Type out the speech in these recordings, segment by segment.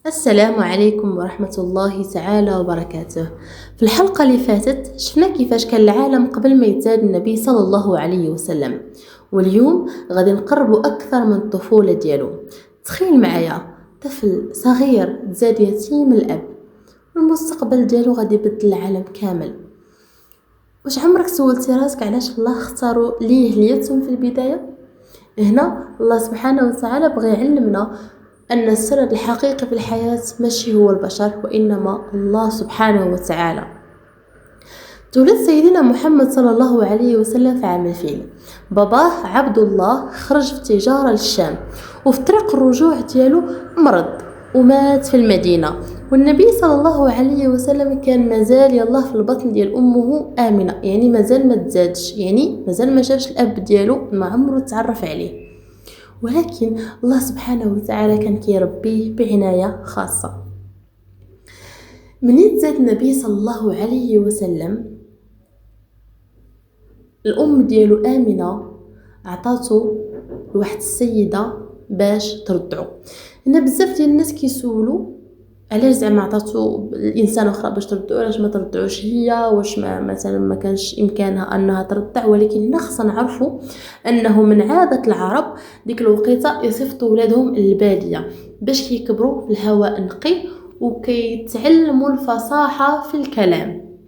السلام عليكم ورحمة الله تعالى وبركاته. في الحلقة اللي فاتت شفنا كيفاش كان العالم قبل ما يتزاد النبي صلى الله عليه وسلم، واليوم غادي نقربوا أكثر من الطفولة ديالو. تخيل معايا طفل صغير تزاد يتيم الأب، والمستقبل ديالو غادي يبدل العالم كامل. واش عمرك سولتي راسك علاش الله اختاروا ليه اليتم في البداية؟ هنا الله سبحانه وتعالى بغى يعلمنا أن السر الحقيقي في الحياة ماشي هو البشر، وإنما الله سبحانه وتعالى. تولد سيدنا محمد صلى الله عليه وسلم في عام الفيل. باباه عبد الله خرج في تجارة للشام، وفي طريق الرجوع ديالو مرض ومات في المدينة. والنبي صلى الله عليه وسلم كان مازال يالله في البطن ديال أمه آمنة، يعني مازال ما تزادش، يعني مازال ما شافش الأب ديالو، ما عمره تعرف عليه. ولكن الله سبحانه وتعالى كان كيربيه بعناية خاصة. من يتزاد النبي صلى الله عليه وسلم، الأم ديالو آمنة عطاتو لواحد السيدة باش ترضعو. هنا بزاف ديال الناس كيسولوا علاش زعما عطاتو الانسان اخرى باش ترضعو، علاش ما ترضعوش هي، واش مثلا ما كانش امكانها انها ترضع. ولكن هنا خصنا نعرفوا انه من عاده العرب ديك الوقيته يصيفطوا ولادهم للباديه باش كيكبروا في الهواء النقي وكيتعلموا الفصاحه في الكلام.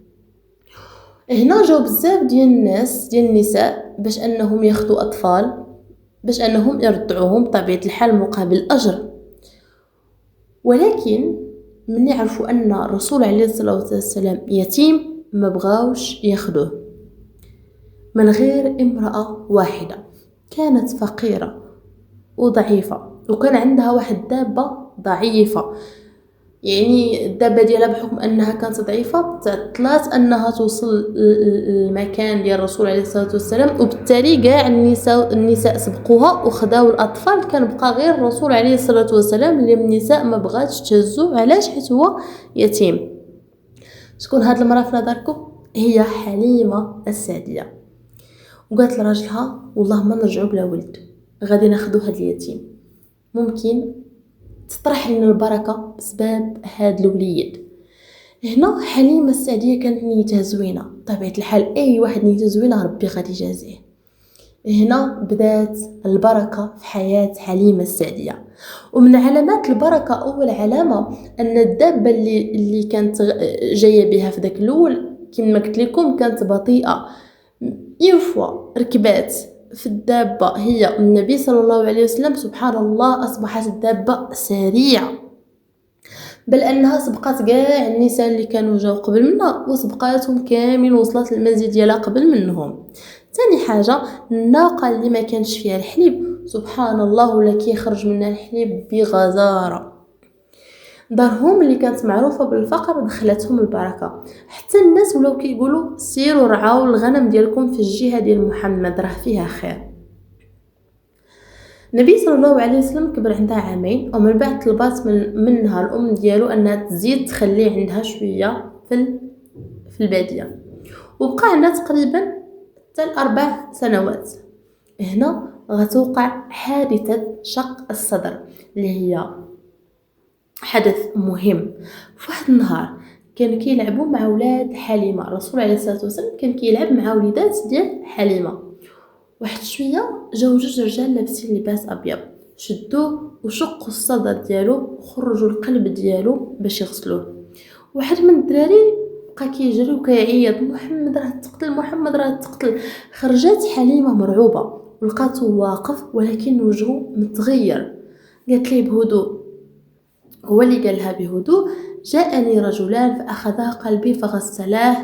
هنا جاو بزاف ديال الناس ديال النساء باش انهم ياخذوا اطفال، باش انهم يرضعوهم بطبيعه الحال مقابل اجر. ولكن من يعرفوا أن الرسول عليه الصلاة والسلام يتيم ما بغاوش ياخدوه من غير امرأة واحدة كانت فقيرة وضعيفة، وكان عندها واحد دابة ضعيفة. يعني الدابة ديالها بحكم أنها كانت ضعيفة تعطلات أنها توصل المكان ديال الرسول عليه الصلاة والسلام، وبالتالي كاع النساء سبقوها وخداو الأطفال. كان بقى غير الرسول عليه الصلاة والسلام اللي من النساء ما بغاتش تهزو. علاش؟ حيت هو يتيم. شكون هاد المرأة في نظركم؟ هي حليمة السعدية. وقالت لراجلها والله ما نرجعوا بلا ولد، غادي ناخذوا هاد اليتيم، ممكن تطرح لنا البركة بسبب هاد الوليد. هنا حليمة السعدية كانت نيتها زوينة، طبيعة الحال أي واحد نيته زوينة ربي غادي يجازيه. هنا بدات البركة في حياة حليمة السعدية. ومن علامات البركة أول علامة أن الدابة اللي كانت جاية بها في ذاك الأول كما قلت لكم كانت بطيئة. يوفوا ركبات في الدابة هي النبي صلى الله عليه وسلم، سبحان الله أصبحت الدابة سريعة، بل أنها سبقت كاع النساء اللي كانوا جاو قبل منها، وسبقاتهم كامل وصلت المنزل ديالها قبل منهم. ثاني حاجة الناقة اللي ما كانش فيها الحليب، سبحان الله ولا كيخرج منها الحليب بغزارة. دارهم اللي كانت معروفة بالفقر دخلتهم البركة، حتى الناس ولاو كيقولوا سيروا رعاو الغنم ديالكم في الجهة ديال محمد راه فيها خير. النبي صلى الله عليه وسلم كبر عندها عامين، ومن بعد طلبات منها الأم ديالو أنها تزيد تخليه عندها شوية في البادية، وبقى عندها تقريبا حتى 4 سنوات. هنا غتوقع حادثة شق الصدر اللي هي حدث مهم. في واحد النهار كانوا كيلعبوا مع ولاد حليمة، الرسول عليه الصلاة والسلام كان كيلعب مع وليدات ديال حليمة. واحد شويه جاو 2 رجال لابسين لباس ابيض، شدوه وشقوا الصدر ديالو وخرجوا القلب ديالو باش يغسلوه. واحد من الدراري بقى كيجري وكيعيط محمد راه تقتل، محمد راه تقتل. خرجت حليمه مرعوبه ولقاتو واقف ولكن وجهه متغير. قالت ليه بهدوء، هو اللي قال لها بهدوء: جاءني رجلان فاخذا قلبي فغسلاه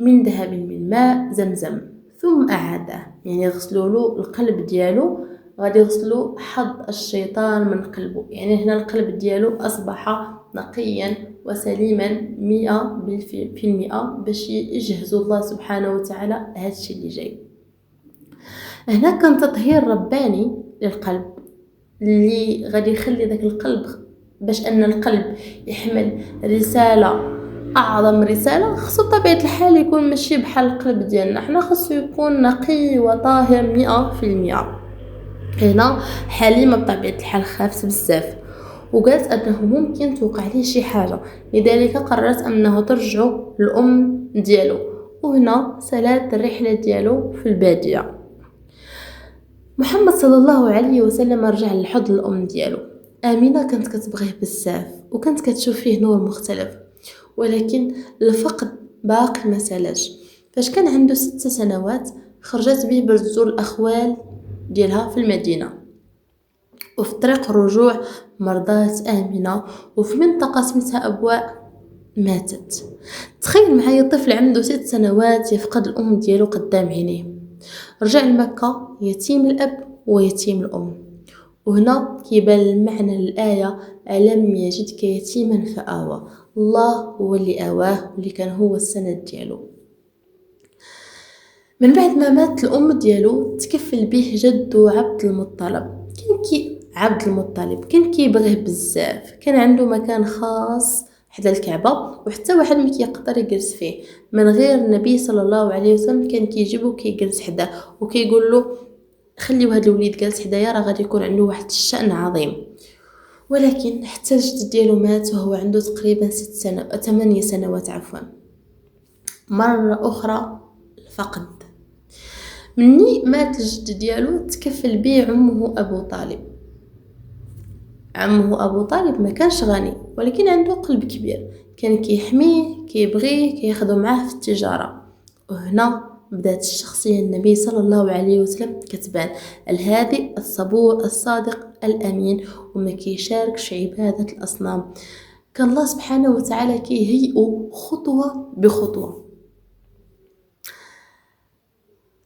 من ذهب من ماء زمزم ثم أعاده. يعني يغسلوا له القلب ديالو، غادي يغسلوا حظ الشيطان من قلبه. يعني هنا القلب ديالو أصبح نقيا وسليما 100% باش يجهزوا الله سبحانه وتعالى هادشي اللي جاي. هنا كان تطهير رباني للقلب اللي غادي يخلي ذاك القلب، باش أن القلب يحمل رسالة، أعظم رسالة خصو بطبيعة الحال يكون ماشي بحال القلب ديالنا، حنا خصو يكون نقي وطاهر 100%. هنا حليمة بطبيعة الحال خافت بزاف وقالت أنه ممكن توقع ليه شي حاجة، لذلك قررت أنه ترجع الأم ديالو، وهنا سالت الرحلة ديالو في البادية. محمد صلى الله عليه وسلم رجع لحضن الأم ديالو. آمنة كانت كتبغيه بزاف وكانت كتشوف فيه نور مختلف، ولكن الفقد باقي ما سالاش. فاش كان عنده 6 سنوات خرجت به باش تزور الأخوال ديالها في المدينة، وفي طريق الرجوع مرضات آمنة وفي منطقة سميتها أبواء ماتت. تخيل معايا طفل عنده 6 سنوات يفقد الأم ديالو قدام عينيه. رجع لمكة يتيم الأب ويتيم الأم. وهنا كيبان المعنى للآية: ألم يجدك يتيما فآوى. الله هو اللي آواه واللي كان هو السند ديالو. من بعد ما مات الأم ديالو تكفل به جدو عبد المطلب. عبد المطلب كان كيبغيه بزاف، كان عنده مكان خاص حدا الكعبة وحتى واحد ما كيقدر يجلس فيه من غير النبي صلى الله عليه وسلم. كان كيجيبو كيجلس حداه وكيقول له خليو هاد الوليد جالس حدايا، راه غادي يكون عنده واحد الشأن عظيم. ولكن حتى الجد ديالو مات وهو عنده تقريبا 8 سنوات عفوا. مرة أخرى الفقد. مني مات الجد ديالو تكفل بيه عمه أبو طالب. عمه أبو طالب ما كانش غني ولكن عنده قلب كبير، كان كيحميه كيبغيه كياخدو معاه في التجارة. وهنا بدات الشخصية النبي صلى الله عليه وسلم كتبان: الهادئ الصبور الصادق الأمين وما كيشاركش عبادة الأصنام. كان الله سبحانه وتعالى كيهيئه خطوة بخطوة.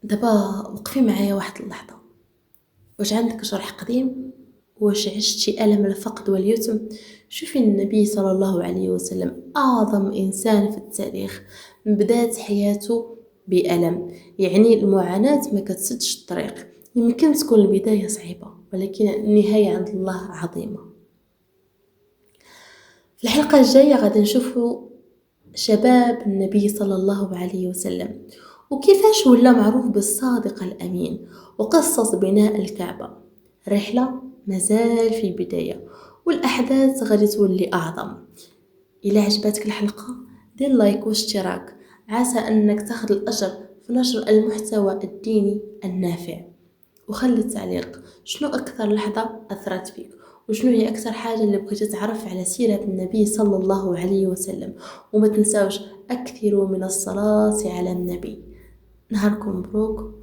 دابا وقفي معايا واحد اللحظة، واش عندك شرح قديم؟ واش عشتي ألم الفقد واليتم؟ شوفي النبي صلى الله عليه وسلم أعظم إنسان في التاريخ، بدات حياته بألم. يعني المعاناة ما كتسدش الطريق. يمكن تكون البداية صعيبة ولكن النهاية عند الله عظيمة. في الحلقة الجاية غادي نشوفوا شباب النبي صلى الله عليه وسلم وكيفاش ولا معروف بالصادق الأمين، وقصص بناء الكعبة. رحلة مازال في البداية والأحداث غادي تولي أعظم. إلى عجبتك الحلقة دير لايك واشتراك، عسى أنك تاخذ الأجر في نشر المحتوى الديني النافع. وخلي التعليق شنو أكثر لحظة أثرت فيك، وشنو هي أكثر حاجة اللي بغيتي تعرف على سيرة النبي صلى الله عليه وسلم. وما تنساوش أكثروا من الصلاة على النبي. نهاركم مبروك.